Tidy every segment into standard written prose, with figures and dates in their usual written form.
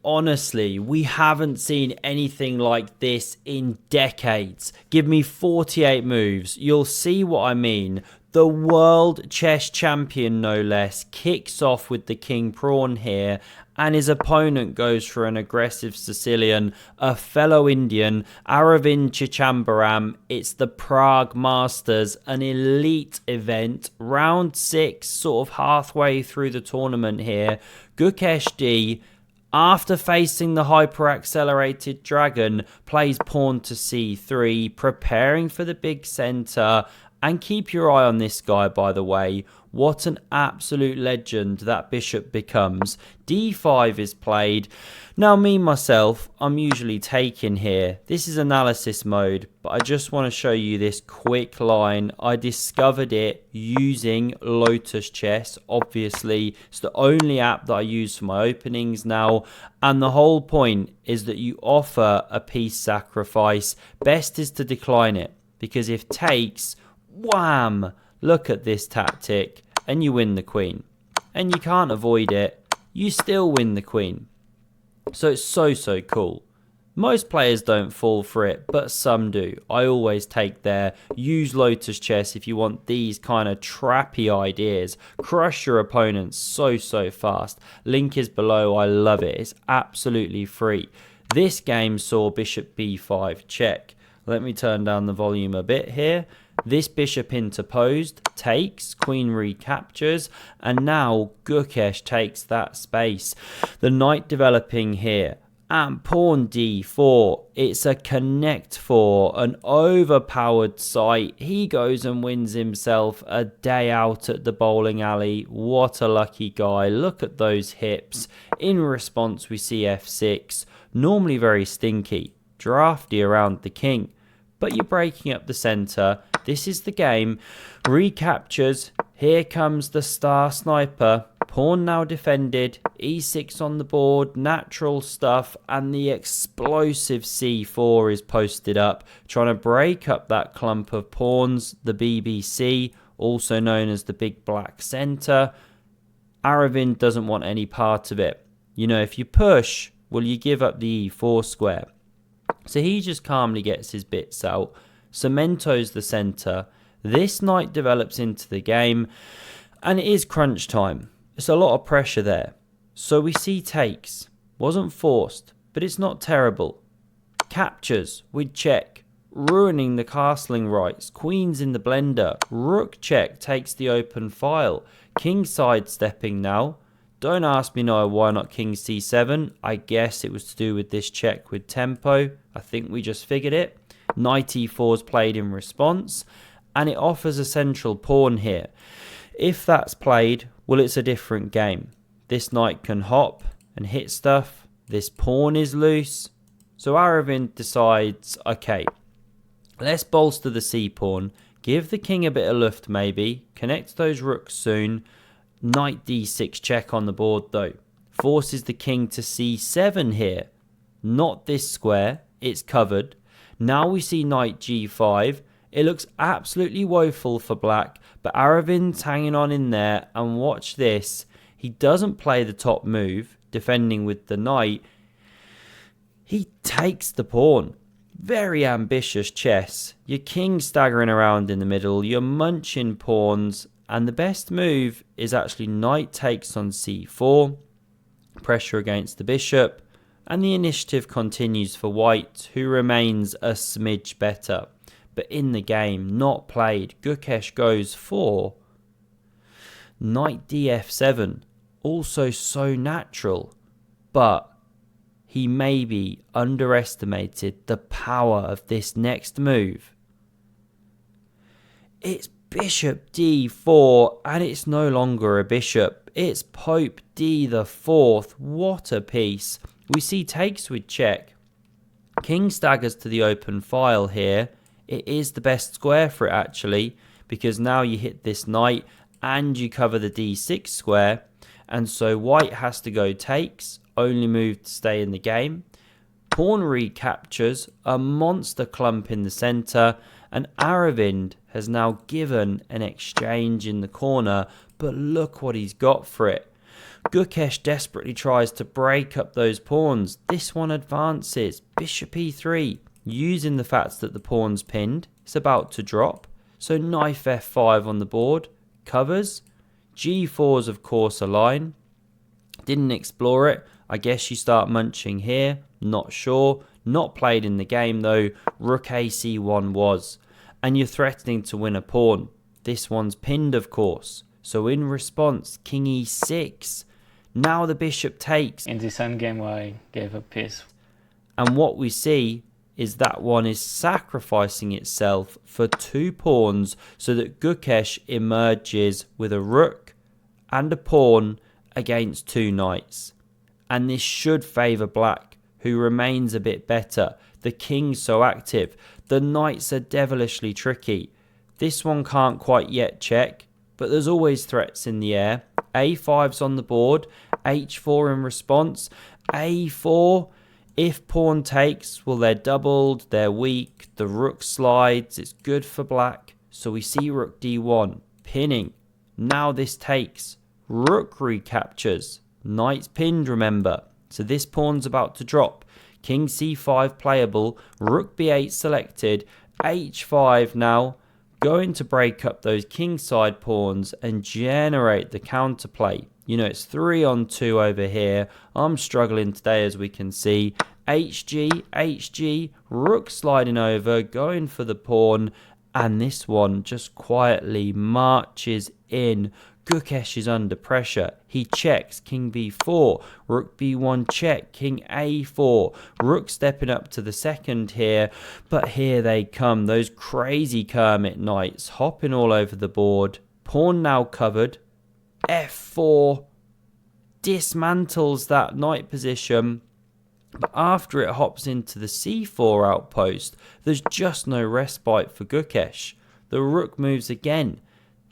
Honestly, we haven't seen anything like this in decades. Give me 48 moves, you'll see what I mean. The world chess champion, no less, kicks off with the king pawn here, and his opponent goes for an aggressive Sicilian, a fellow Indian, Aravind Chichambaram. It's the Prague Masters, an elite event, round 6, sort of halfway through the tournament here. Gukesh D, after facing the hyper-accelerated dragon, plays pawn to c3, preparing for the big centre. And keep your eye on this guy, by the way. What an absolute legend that bishop becomes. d5 is played. Now, me, myself, I'm usually taking here. This is analysis mode, but I just want to show you this quick line. I discovered it using Lotus Chess. Obviously, it's the only app that I use for my openings now. And the whole point is that you offer a piece sacrifice. Best is to decline it, because if takes, wham! Look at this tactic, and you win the queen. And you can't avoid it. You still win the queen. So it's so cool. Most players don't fall for it, but some do. I always take there. Use Lotus Chess if you want these kind of trappy ideas. Crush your opponents so fast. Link is below. I love it. It's absolutely free. This game saw bishop b5 check. Let me turn down the volume a bit here. This bishop interposed, takes, queen recaptures, and now Gukesh takes that space. The knight developing here, and pawn d4. It's a connect 4, an overpowered sight. He goes and wins himself a day out at the bowling alley. What a lucky guy. Look at those hips. In response, we see f6. Normally very stinky, drafty around the king. But you're breaking up the centre. This is the game. Recaptures. Here comes the star sniper. Pawn now defended. e6 on the board. Natural stuff. And the explosive c4 is posted up. Trying to break up that clump of pawns. The BBC, also known as the big black centre. Aravind doesn't want any part of it. You know, if you push, well, you give up the e4 square. So he just calmly gets his bits out, cementos the centre. This knight develops into the game, and it is crunch time. It's a lot of pressure there. So we see takes. Wasn't forced, but it's not terrible. Captures with check, ruining the castling rights. Queen's in the blender. Rook check takes the open file. King sidestepping now. Don't ask me no, why not king c7? I guess it was to do with this check with tempo. I think we just figured it. Knight e4 is played in response, and it offers a central pawn here. If that's played, well, it's a different game. This knight can hop and hit stuff. This pawn is loose. So Aravind decides, okay, let's bolster the c-pawn, give the king a bit of luft maybe, connect those rooks soon. Knight d6 check on the board though. Forces the king to c7 here. Not this square. It's covered. Now we see knight g5. It looks absolutely woeful for black, but Aravind's hanging on in there, and watch this. He doesn't play the top move, defending with the knight. He takes the pawn. Very ambitious chess. Your king staggering around in the middle. You're munching pawns. And the best move is actually knight takes on c4, pressure against the bishop, and the initiative continues for white, who remains a smidge better. But in the game, not played, Gukesh goes for knight df7, also so natural, but he maybe underestimated the power of this next move. It's bishop d4, and it's no longer a bishop. It's Pope d the fourth. What a piece. We see takes with check. King staggers to the open file here. It is the best square for it actually, because now you hit this knight and you cover the d6 square. And so white has to go takes, only move to stay in the game. Pawn recaptures, a monster clump in the centre, and Aravind has now given an exchange in the corner, but look what he's got for it. Gukesh desperately tries to break up those pawns. This one advances. Bishop e3, using the fact that the pawn's pinned. It's about to drop. So knight f5 on the board. Covers. g4's of course a line. Didn't explore it. I guess you start munching here. Not sure. Not played in the game though. Rook ac1 was. And you're threatening to win a pawn. This one's pinned of course. So in response, king e6. Now the bishop takes. In this endgame I gave a piece. And what we see is that one is sacrificing itself for 2 pawns so that Gukesh emerges with a rook and a pawn against 2 knights. And this should favour black, who remains a bit better. The king's so active. The knights are devilishly tricky. This one can't quite yet check, but there's always threats in the air. a5's on the board, h4 in response, a4. If pawn takes, well, they're doubled, they're weak, the rook slides, it's good for black. So we see rook d1, pinning. Now this takes, rook recaptures, knight's pinned, remember. So this pawn's about to drop. King c5 playable, rook b8 selected, h5 now. Going to break up those kingside pawns and generate the counterplay. You know, it's 3 on 2 over here. I'm struggling today, as we can see. HG, rook sliding over, going for the pawn. And this one just quietly marches in. Gukesh is under pressure. He checks, king b4, rook b1 check, king a4, rook stepping up to the second here, but here they come, those crazy Kermit knights hopping all over the board. Pawn now covered, f4, dismantles that knight position, but after it hops into the c4 outpost, there's just no respite for Gukesh. The rook moves again.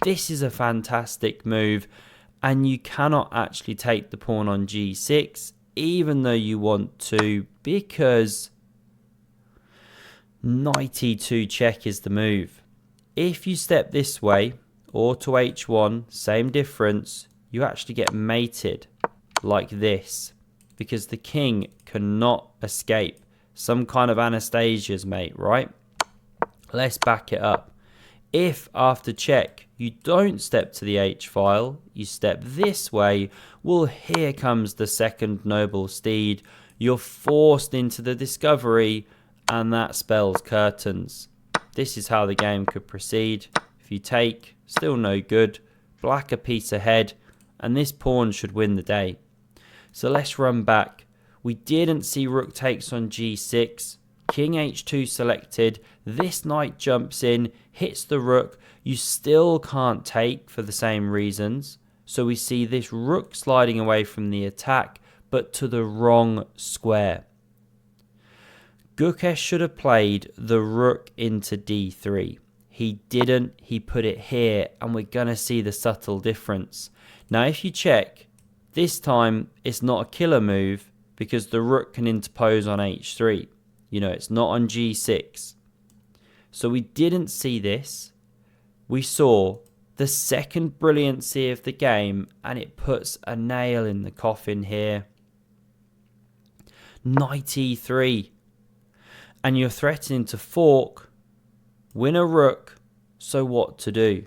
This is a fantastic move, and you cannot actually take the pawn on g6, even though you want to, because knight e2 check is the move. If you step this way, or to h1, same difference, you actually get mated like this, because the king cannot escape. Some kind of Anastasia's mate, right? Let's back it up. If after check you don't step to the h-file, you step this way, well, here comes the second noble steed. You're forced into the discovery, and that spells curtains. This is how the game could proceed. If you take, still no good. Black a piece ahead, and this pawn should win the day. So let's run back. We didn't see rook takes on g6. King h2 selected. This knight jumps in, hits the rook. You still can't take for the same reasons. So we see this rook sliding away from the attack, but to the wrong square. Gukesh should have played the rook into d3. He didn't. He put it here, and we're going to see the subtle difference. Now, if you check, this time it's not a killer move because the rook can interpose on h3. You know, it's not on g6. So we didn't see this. We saw the second brilliancy of the game, and it puts a nail in the coffin here. Knight e3. And you're threatening to fork, win a rook, so what to do?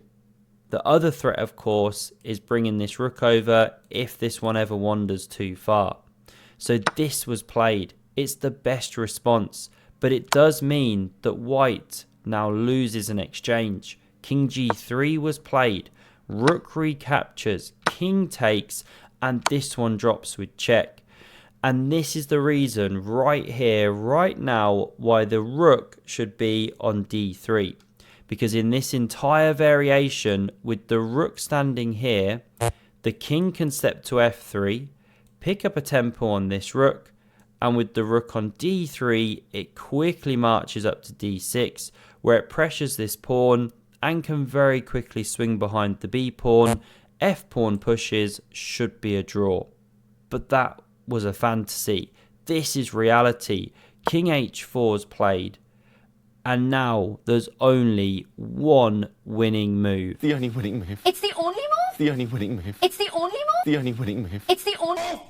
The other threat, of course, is bringing this rook over if this one ever wanders too far. So this was played. It's the best response, but it does mean that white now loses an exchange. King g3 was played, rook recaptures, king takes, and this one drops with check. And this is the reason right here, right now, why the rook should be on d3. Because in this entire variation, with the rook standing here, the king can step to f3, pick up a tempo on this rook, and with the rook on d3, it quickly marches up to d6, where it pressures this pawn and can very quickly swing behind the b pawn. F pawn pushes, should be a draw. But that was a fantasy. This is reality. King h4 is played. And now there's only one winning move. The only winning move. It's the only move? The only winning move. It's the only move? The only winning move. It's the only...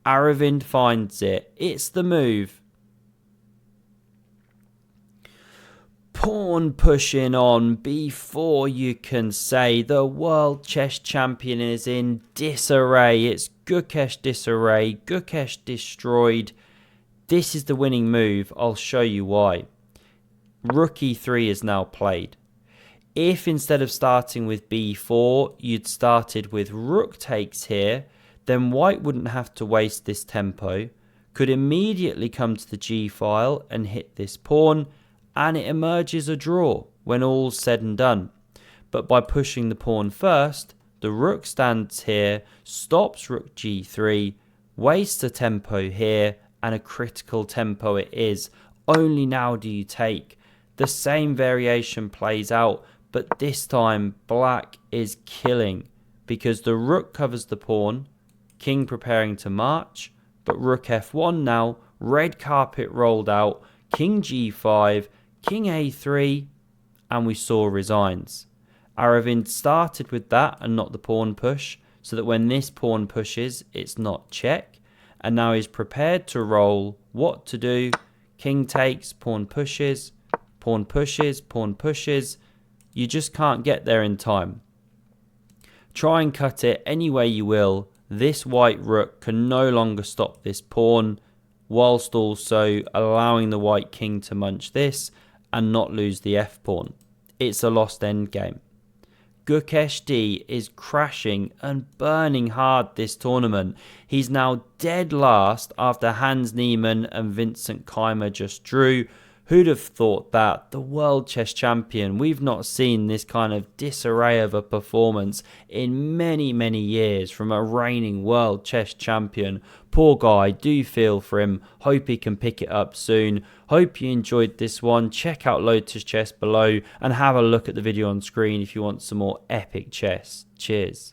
Aravind finds it. It's the move. Pawn pushing on before you can say the world chess champion is in disarray. It's Gukesh disarray. Gukesh destroyed. This is the winning move. I'll show you why. Rook e3 is now played. If instead of starting with b4, you'd started with rook takes here, then white wouldn't have to waste this tempo, could immediately come to the g file and hit this pawn, and it emerges a draw when all's said and done. But by pushing the pawn first, the rook stands here, stops rook g3, wastes a tempo here, and a critical tempo it is. Only now do you take. The same variation plays out, but this time black is killing because the rook covers the pawn, king preparing to march, but rook f1 now, red carpet rolled out, king g5, king a3, and we saw resigns. Aravind started with that and not the pawn push, so that when this pawn pushes, it's not check. And now he's prepared to roll. What to do? King takes, pawn pushes, pawn pushes, pawn pushes. You just can't get there in time. Try and cut it any way you will. This white rook can no longer stop this pawn, whilst also allowing the white king to munch this and not lose the f-pawn. It's a lost endgame. Gukesh D is crashing and burning hard this tournament. He's now dead last after Hans Niemann and Vincent Keimer just drew. Who'd have thought that? The world chess champion. We've not seen this kind of disarray of a performance in many, many years from a reigning world chess champion. Poor guy, do feel for him. Hope he can pick it up soon. Hope you enjoyed this one. Check out Lotus Chess below and have a look at the video on screen if you want some more epic chess. Cheers.